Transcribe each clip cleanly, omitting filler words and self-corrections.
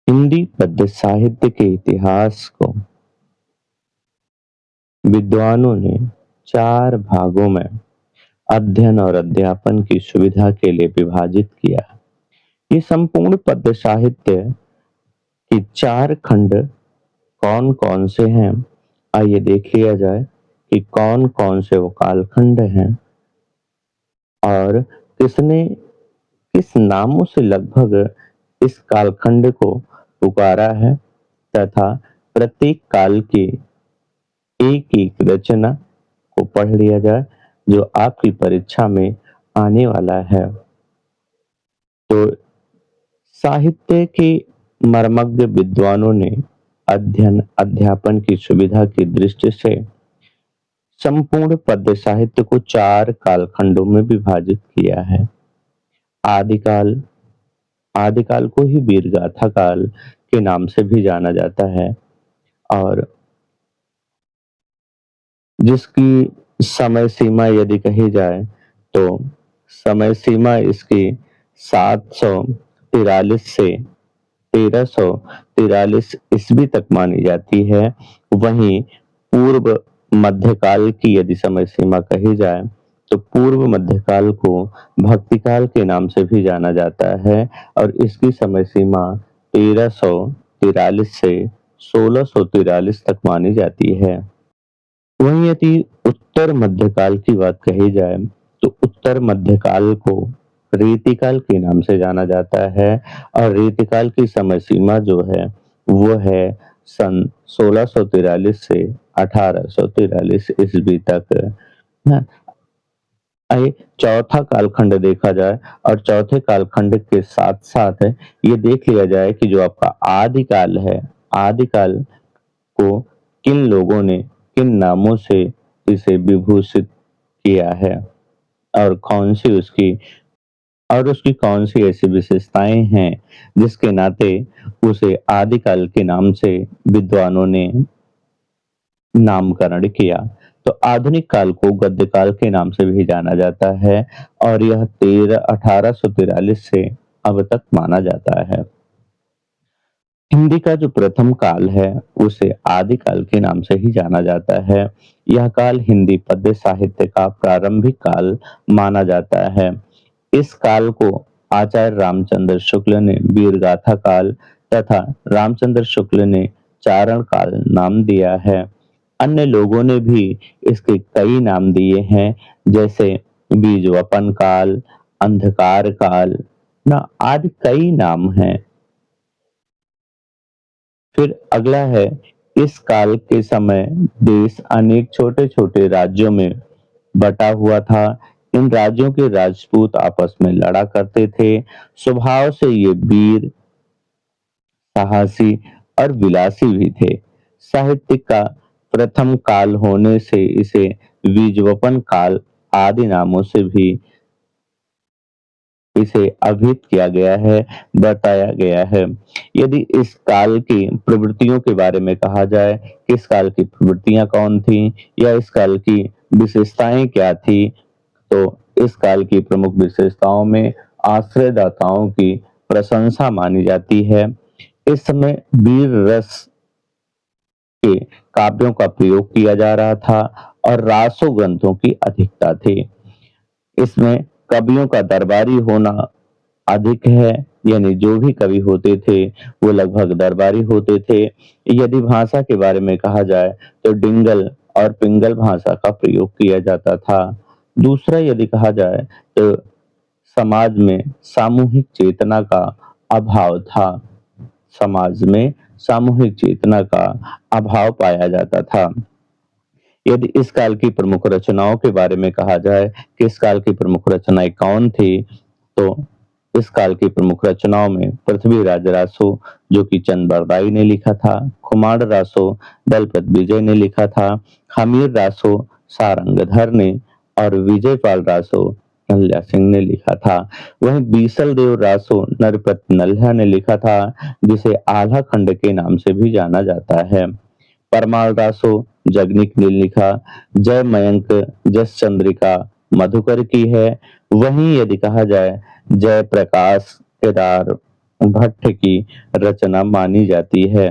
हिंदी पद्य साहित्य के इतिहास को विद्वानों ने चार भागों में अध्ययन और अध्यापन की सुविधा के लिए विभाजित किया। ये संपूर्ण पद्य साहित्य के चार खंड कौन कौन से हैं, आइए देख लिया जाए कि कौन कौन से वो कालखंड हैं और किसने किस नामों से लगभग इस कालखंड को पुकारा है तथा प्रत्येक काल की एक एक रचना को पढ़ लिया जाए जो आपकी परीक्षा में आने वाला है। तो साहित्य के मर्मज्ञ विद्वानों ने अध्ययन अध्यापन की सुविधा की दृष्टि से संपूर्ण पद्य साहित्य को चार कालखंडों में विभाजित किया है। आदिकाल, आदिकाल को ही वीरगाथा काल के नाम से भी जाना जाता है और जिसकी समय सीमा यदि कही जाए तो समय सीमा इसकी 743 से 1343 ईस्वी तक मानी जाती है। वहीं पूर्व मध्यकाल की यदि समय सीमा कही जाए तो पूर्व मध्यकाल को भक्तिकाल के नाम से भी जाना जाता है और इसकी समय सीमा 1343 से 1643 तक मानी जाती है। वहीं यदि उत्तर मध्यकाल की बात कही जाए तो उत्तर मध्यकाल को रीतिकाल के नाम से जाना जाता है और रीतिकाल की समय सीमा जो है वो है सन 1643 से 1843 ईस्वी तक। ना, आइए चौथा कालखंड देखा जाए और चौथे कालखंड के साथ साथ ये देख लिया जाए कि जो आपका आदिकाल है, आदिकाल को किन लोगों ने किन नामों से इसे विभूषित किया है और उसकी कौन सी ऐसी विशेषताएं हैं जिसके नाते उसे आदिकाल के नाम से विद्वानों ने नामकरण किया। तो आधुनिक काल को गद्य काल के नाम से भी जाना जाता है और यह 1843 से अब तक माना जाता है। हिंदी का जो प्रथम काल है उसे आदिकाल के नाम से ही जाना जाता है। यह काल हिंदी पद्य साहित्य का प्रारंभिक काल माना जाता है। इस काल को आचार्य रामचंद्र शुक्ल ने वीरगाथा काल तथा रामचंद्र शुक्ल ने चारण काल नाम दिया है। अन्य लोगों ने भी इसके कई नाम दिए हैं जैसे बीजवपन काल, अंधकार काल ना आदि कई नाम हैं। फिर अगला है इस काल के समय देश अनेक छोटे छोटे राज्यों में बटा हुआ था। इन राज्यों के राजपूत आपस में लड़ा करते थे। स्वभाव से ये वीर, साहसी और विलासी भी थे। साहित्य का प्रथम काल होने से इसे बीजवपन काल आदि नामों से भी इसे अभिहित किया गया है, बताया गया है। यदि इस काल की प्रवृत्तियों के बारे में कहा जाए कि इस काल की प्रवृत्तियां कौन थी या इस काल की विशेषताएं क्या थी, तो इस काल की प्रमुख विशेषताओं में आश्रयदाताओं की प्रशंसा मानी जाती है। इस समय वीर रस के काव्यों का प्रयोग किया जा रहा था और रासो ग्रंथों की अधिकता थी। इसमें कवियों का दरबारी होना अधिक है, यानी जो भी कवि होते थे वो लगभग दरबारी होते थे। यदि भाषा के बारे में कहा जाए तो डिंगल और पिंगल भाषा का प्रयोग किया जाता था। दूसरा यदि कहा जाए तो समाज में सामूहिक चेतना का अभाव था। समाज में सामूहिक चेतना का अभाव पाया जाता था। यदि इस काल की प्रमुख रचनाओं के बारे में कहा जाए कि इस काल की प्रमुख रचनाएं कौन थी, तो इस काल की प्रमुख रचनाओं में पृथ्वीराज रासो जो कि चंद बरदाई ने लिखा था, खुमार रासो दलपत विजय ने लिखा था, हमीर रासो सारंगधर ने और विजयपाल रासो कल्याण सिंह ने लिखा था। वहीं बीसल देव रासो नरपत नल्हा ने लिखा था जिसे आल्हा खंड के नाम से भी जाना जाता है। परमाल रासो जगनिक ने लिखा, जय मयंक जस चंद्रिका मधुकर की है। वहीं यदि कहा जाए जय प्रकाश केदार भट्ट की रचना मानी जाती है।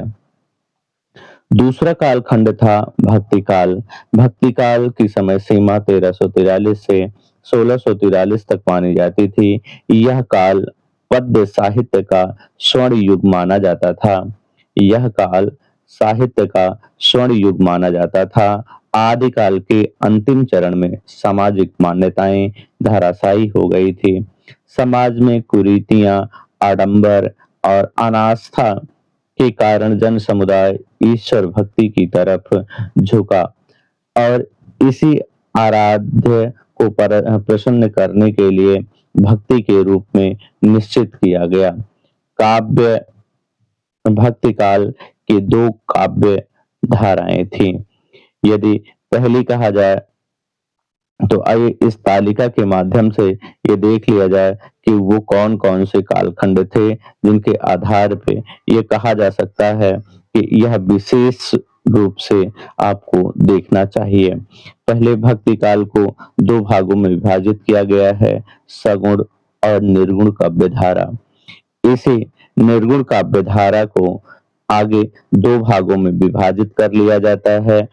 दूसरा कालखंड था भक्ति काल। भक्ति काल की समय सीमा 1343 से 1643 तक मानी जाती थी। यह काल पद्य साहित्य का स्वर्ण युग माना जाता था। यह काल साहित्य का स्वर्ण युग माना जाता था। आदिकाल के अंतिम चरण में सामाजिक मान्यताएं धराशायी हो गई थी। समाज में कुरीतियां, आडंबर और अनास्था के कारण जन समुदाय ईश्वर भक्ति की तरफ झुका और इसी आराध्य को प्रसन्न करने के लिए भक्ति के रूप में निश्चित किया गया। काव्य भक्ति काल की दो काव्य धाराएं थी। यदि पहली कहा जाए तो आइए इस तालिका के माध्यम से ये देख लिया जाए कि वो कौन कौन से कालखंड थे जिनके आधार पे ये कहा जा सकता है कि यह विशेष रूप से आपको देखना चाहिए। पहले भक्ति काल को दो भागों में विभाजित किया गया है, सगुण और निर्गुण काव्य धारा। इसी निर्गुण काव्य धारा को आगे दो भागों में विभाजित कर लिया जाता है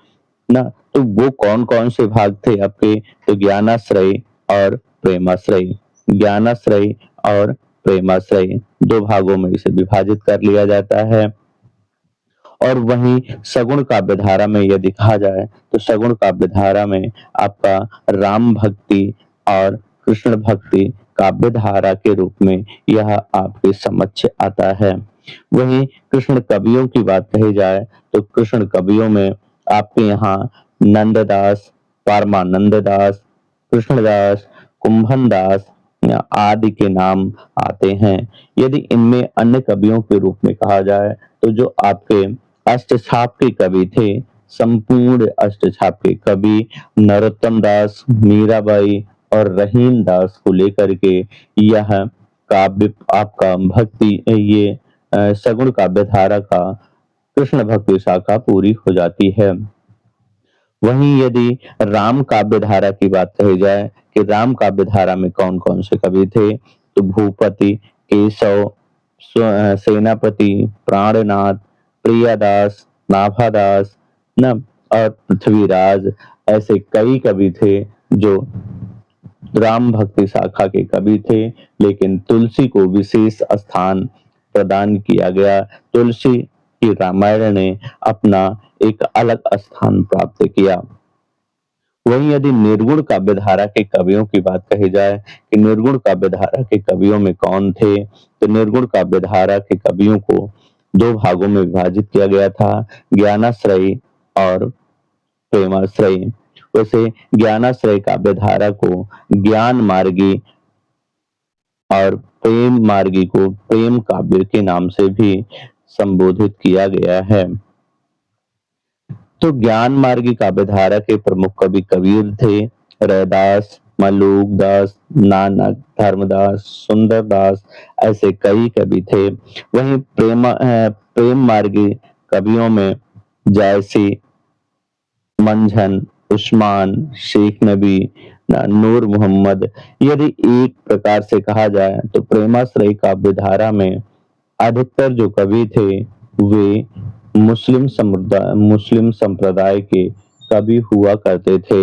ना। तो वो कौन कौन से भाग थे आपके, तो ज्ञानाश्रय और प्रेमाश्रय। ज्ञानाश्रय और प्रेमाश्रय दो भागों में इसे विभाजित कर लिया जाता है। और वहीं सगुण काव्य धारा में यदि कहा जाए तो सगुण काव्य धारा में आपका राम भक्ति और कृष्ण भक्ति काव्य धारा के रूप में यह आपके समक्ष आता है। वहीं कृष्ण कवियों की बात कही जाए तो कृष्ण कवियों में आपके यहाँ नंददास, परमानंद दास, कृष्णदास, कुंभन दास आदि के नाम आते हैं। यदि इनमें अन्य कवियों के रूप में कहा जाए तो जो आपके अष्टछाप के कवि थे, संपूर्ण अष्टछाप के कवि नरोत्तम दास, मीराबाई और रहीम दास को लेकर के यह काव्य आपका भक्ति ये सगुण काव्य धारा का कृष्ण भक्ति शाखा पूरी हो जाती है। वहीं यदि राम काव्य धारा की बात कही जाए कि राम काव्य धारा में कौन कौन से कवि थे, तो भूपति, केशव, सेनापति, प्राणनाथ, प्रियादास, नाभादास न और पृथ्वीराज ऐसे कई कवि थे जो राम भक्ति शाखा के कवि थे। लेकिन तुलसी को विशेष स्थान प्रदान किया गया। तुलसी की रामायण ने अपना एक अलग स्थान प्राप्त किया। वहीं यदि निर्गुण काव्य धारा के कवियों की बात कही जाए कि निर्गुण काव्य धारा के कवियों में कौन थे, तो निर्गुण काव्य धारा के कवियों को दो भागों में विभाजित किया गया था, ज्ञानाश्रय और प्रेमाश्रय। वैसे ज्ञानाश्रय काव्य धारा को ज्ञान मार्गी और प्रेम मार्गी को प्रेम काव्य के नाम से भी संबोधित किया गया है। तो ज्ञान मार्गी काव्य धारा के प्रमुख कवि कबीर थे, रैदास, मलूक दास, नानक, धर्मदास, सुंदरदास ऐसे कई कवि थे। वहीं प्रेम मार्गी कवियों में जैसी मंझन, उस्मान, शेख नबी, नूर मोहम्मद। यदि एक प्रकार से कहा जाए तो प्रेमाश्रय काव्य धारा में अधिकतर जो कवि थे वे मुस्लिम संप्रदाय के कवि हुआ करते थे।